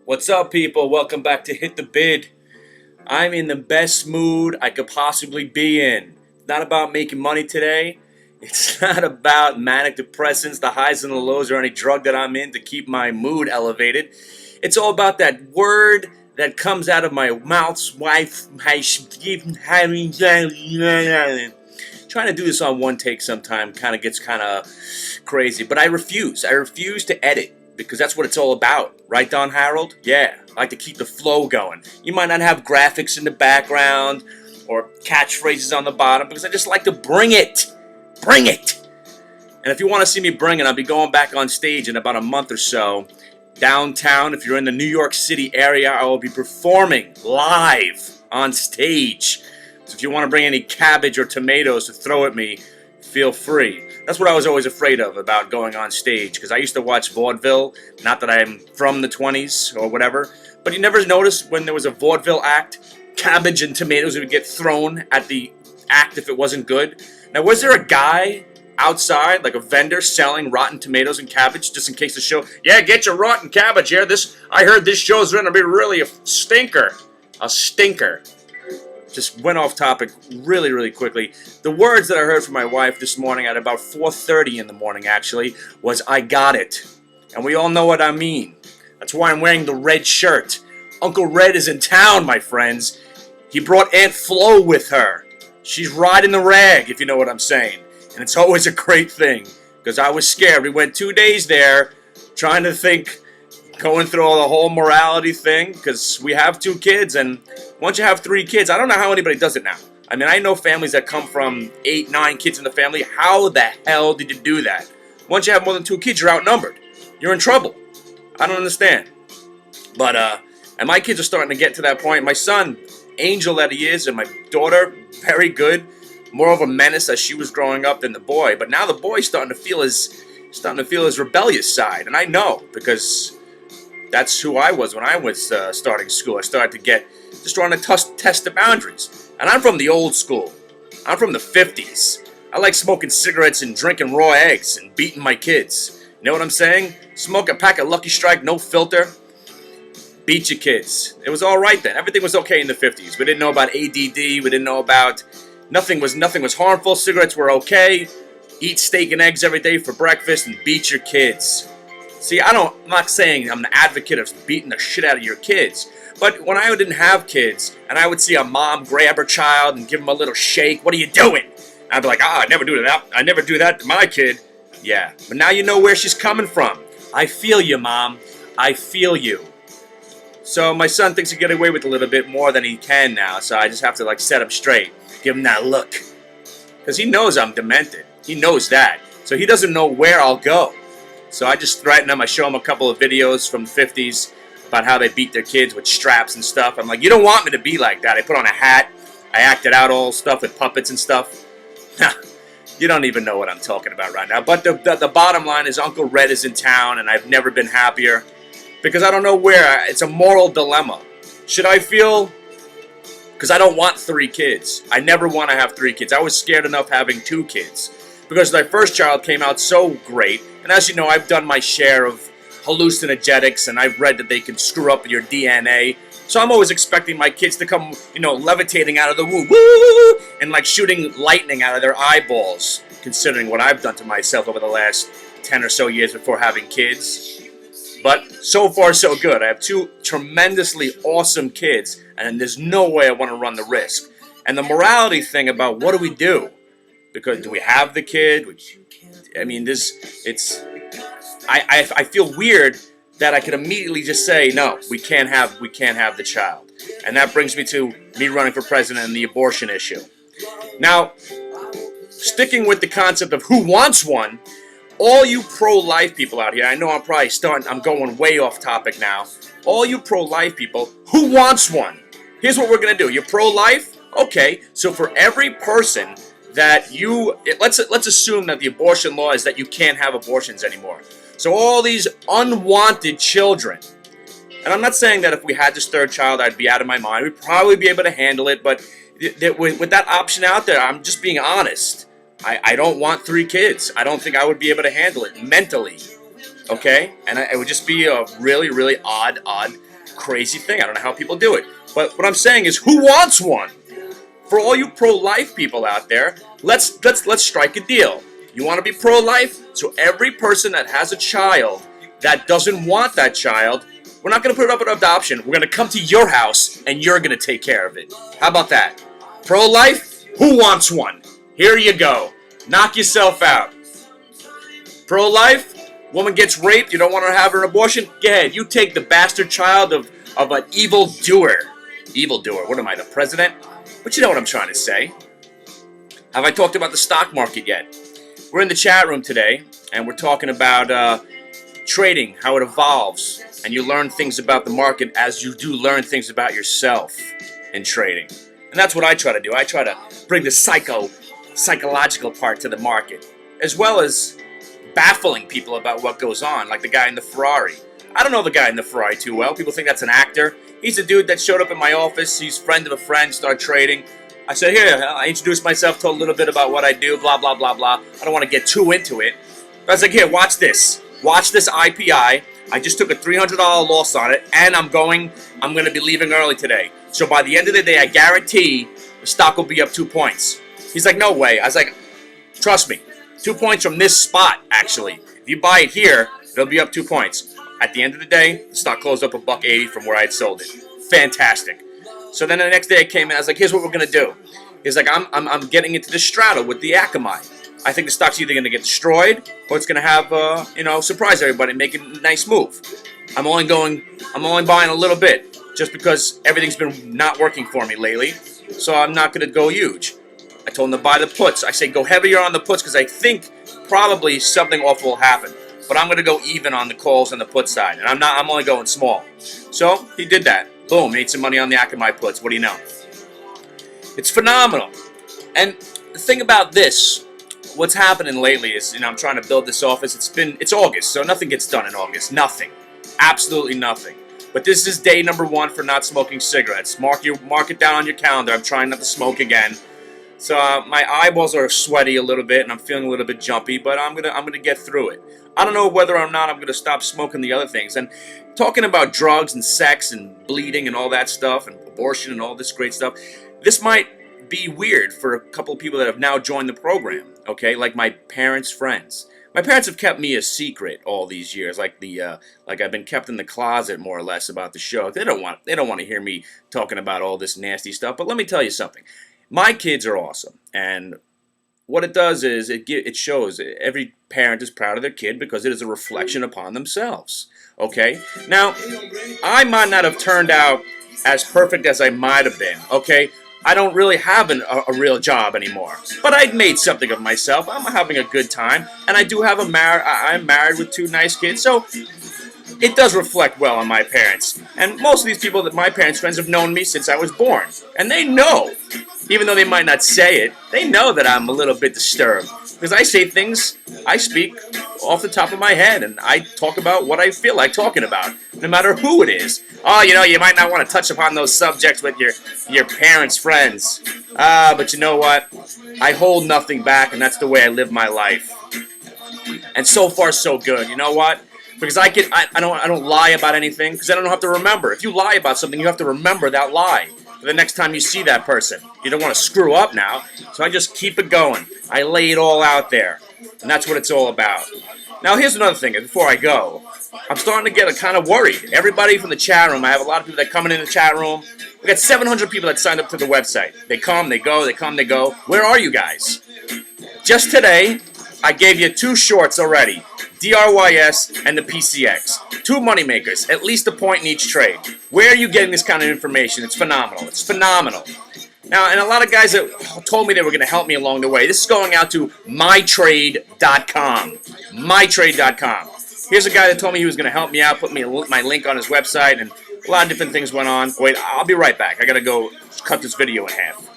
What's up, people? Welcome back to Hit the Bid. I'm in the best mood I could possibly be in. It's not about making money today. It's not about manic depressants, the highs and the lows, or any drug that I'm in to keep my mood elevated. It's all about that word that comes out of my mouth's wife. Trying to do this on one take sometime gets crazy, but I refuse. I refuse to edit because that's what it's all about. Right, Don Harold? Yeah, I like to keep the flow going. You might not have graphics in the background or catchphrases on the bottom because I just like to bring it. Bring it! And if you want to see me bring it, I'll be going back on stage in about a month or so. Downtown, if you're in the New York City area, I will be performing live on stage. So if you want to bring any cabbage or tomatoes to throw at me, feel free. That's what I was always afraid of about going on stage, because I used to watch vaudeville. Not that I'm from the 20s or whatever, but you never noticed when there was a vaudeville act, cabbage and tomatoes would get thrown at the act if it wasn't good. Now, was there a guy outside, like a vendor, selling rotten tomatoes and cabbage just in case the show? Yeah, get your rotten cabbage here. I heard this show's going to be really a stinker. A stinker. Just went off topic really, really quickly. The words that I heard from my wife this morning at about 4:30 in the morning, actually, was "I got it." And we all know what I mean. That's why I'm wearing the red shirt. Uncle Red is in town, my friends. He brought Aunt Flo with her. She's riding the rag, if you know what I'm saying. And it's always a great thing, because I was scared. We went 2 days there trying to think, going through all the whole morality thing, because we have 2 kids, and once you have 3 kids, I don't know how anybody does it now. I mean, I know families that come from 8, 9 kids in the family. How the hell did you do that? Once you have more than 2 kids, you're outnumbered. You're in trouble. I don't understand. But, and my kids are starting to get to that point. My son, angel that he is, and my daughter, very good. More of a menace as she was growing up than the boy. But now the boy's starting to feel his rebellious side. And I know, because that's who I was when I was starting school. I started to get, just trying to test the boundaries. And I'm from the old school. I'm from the 50s. I like smoking cigarettes and drinking raw eggs and beating my kids. You know what I'm saying? Smoke a pack of Lucky Strike, no filter. Beat your kids. It was all right then. Everything was okay in the 50s. We didn't know about ADD. We didn't know about... Nothing was harmful. Cigarettes were okay. Eat steak and eggs every day for breakfast and beat your kids. See, I'm not saying I'm an advocate of beating the shit out of your kids. But when I didn't have kids, and I would see a mom grab her child and give him a little shake, "What are you doing?" And I'd be like, "I never do that. I never do that to my kid." Yeah, but now you know where she's coming from. I feel you, Mom. I feel you. So my son thinks he can get away with a little bit more than he can now, so I just have to set him straight. Give him that look. Because he knows I'm demented. He knows that. So he doesn't know where I'll go. So I just threaten him. I show him a couple of videos from the 50s about how they beat their kids with straps and stuff. I'm like, you don't want me to be like that. I put on a hat. I acted out all stuff with puppets and stuff. You don't even know what I'm talking about right now. But the bottom line is Uncle Red is in town, and I've never been happier. Because I don't know where. It's a moral dilemma. Should I feel... Because I don't want 3 kids. I never want to have 3 kids. I was scared enough having 2 kids. Because my first child came out so great. And as you know, I've done my share of hallucinogenics, and I've read that they can screw up your DNA. So I'm always expecting my kids to come, levitating out of the womb, woo, and shooting lightning out of their eyeballs, considering what I've done to myself over the last 10 or so years before having kids. But so far, so good. I have 2 tremendously awesome kids, and there's no way I want to run the risk. And the morality thing about what do we do? Because do we have the kid? I feel weird that I could immediately just say, no, we can't have the child. And that brings me to me running for president and the abortion issue. Now, sticking with the concept of who wants one, all you pro-life people out here, I know I'm going way off topic now. All you pro-life people, who wants one? Here's what we're going to do. You're pro-life? Okay, so for every person that let's assume that the abortion law is that you can't have abortions anymore. So all these unwanted children, and I'm not saying that if we had this 3rd child, I'd be out of my mind. We'd probably be able to handle it, but with that option out there, I'm just being honest. I don't want 3 kids. I don't think I would be able to handle it mentally. Okay? And it would just be a really, really odd crazy thing. I don't know how people do it. But what I'm saying is, who wants one? For all you pro-life people out there, let's strike a deal. You want to be pro-life? So every person that has a child that doesn't want that child, we're not going to put it up for adoption. We're going to come to your house and you're going to take care of it. How about that? Pro-life? Who wants one? Here you go. Knock yourself out. Pro-life? Woman gets raped, you don't want her to have an abortion? Go ahead. You take the bastard child of an evildoer. Evildoer. What am I, the president? But you know what I'm trying to say. Have I talked about the stock market yet? We're in the chat room today, and we're talking about trading, how it evolves, and you learn things about the market as you do learn things about yourself in trading. And that's what I try to do. I try to bring the psychological part to the market, as well as baffling people about what goes on, like the guy in the Ferrari. I don't know the guy in the Ferrari too well. People think that's an actor. He's a dude that showed up in my office. He's friend of a friend, started trading. I said, here, I introduced myself, told a little bit about what I do, blah, blah, blah, blah. I don't want to get too into it. But I was like, here, watch this. Watch this IPI. I just took a $300 loss on it, and I'm going to be leaving early today. So by the end of the day, I guarantee the stock will be up 2 points. He's like, no way. I was like, trust me, 2 points from this spot, actually. If you buy it here, it'll be up 2 points. At the end of the day, the stock closed up $1.80 from where I had sold it. Fantastic. So then the next day I came in, I was like, here's what we're going to do. He's like, I'm getting into the straddle with the Akamai. I think the stock's either going to get destroyed or it's going to have, surprise everybody, make a nice move. I'm only buying a little bit just because everything's been not working for me lately. So I'm not going to go huge. I told him to buy the puts. I say go heavier on the puts because I think probably something awful will happen. But I'm going to go even on the calls on the put side. And I'm only going small. So he did that. Boom, made some money on the Akamai puts. What do you know? It's phenomenal. And the thing about this, what's happening lately is, I'm trying to build this office. It's August, so nothing gets done in August. Nothing. Absolutely nothing. But this is day number 1 for not smoking cigarettes. Mark it down on your calendar. I'm trying not to smoke again. So my eyeballs are sweaty a little bit, and I'm feeling a little bit jumpy, but I'm gonna get through it. I don't know whether or not I'm gonna stop smoking the other things. And talking about drugs and sex and bleeding and all that stuff, and abortion and all this great stuff, this might be weird for a couple of people that have now joined the program. Okay, like my parents' friends. My parents have kept me a secret all these years, like I've been kept in the closet more or less about the show. They don't want to hear me talking about all this nasty stuff. But let me tell you something. My kids are awesome, and what it does is it shows every parent is proud of their kid because it is a reflection upon themselves. Okay? Now, I might not have turned out as perfect as I might have been. Okay? I don't really have a real job anymore, but I'd made something of myself. I'm having a good time, and I do have I'm married with 2 nice kids, so it does reflect well on my parents. And most of these people that my parents' friends have known me since I was born. And they know, even though they might not say it, they know that I'm a little bit disturbed. Because I say things, I speak off the top of my head, and I talk about what I feel like talking about, no matter who it is. Oh, you might not want to touch upon those subjects with your parents' friends. But you know what? I hold nothing back, and that's the way I live my life. And so far, so good. You know what? Because I don't lie about anything because I don't have to remember. If you lie about something, you have to remember that lie for the next time you see that person. You don't want to screw up now, so I just keep it going. I lay it all out there, and that's what it's all about. Now, here's another thing. Before I go, I'm starting to get kind of worried. Everybody from the chat room, I have a lot of people that come in the chat room. We got 700 people that signed up to the website. They come, they go, they come, they go. Where are you guys? Just today, I gave you 2 shorts already. DRYS and the PCX. 2 moneymakers, at least a point in each trade. Where are you getting this kind of information? It's phenomenal. It's phenomenal. Now, and a lot of guys that told me they were going to help me along the way. This is going out to mytrade.com. Mytrade.com. Here's a guy that told me he was going to help me out, put me my link on his website, and a lot of different things went on. Wait, I'll be right back. I got to go cut this video in half.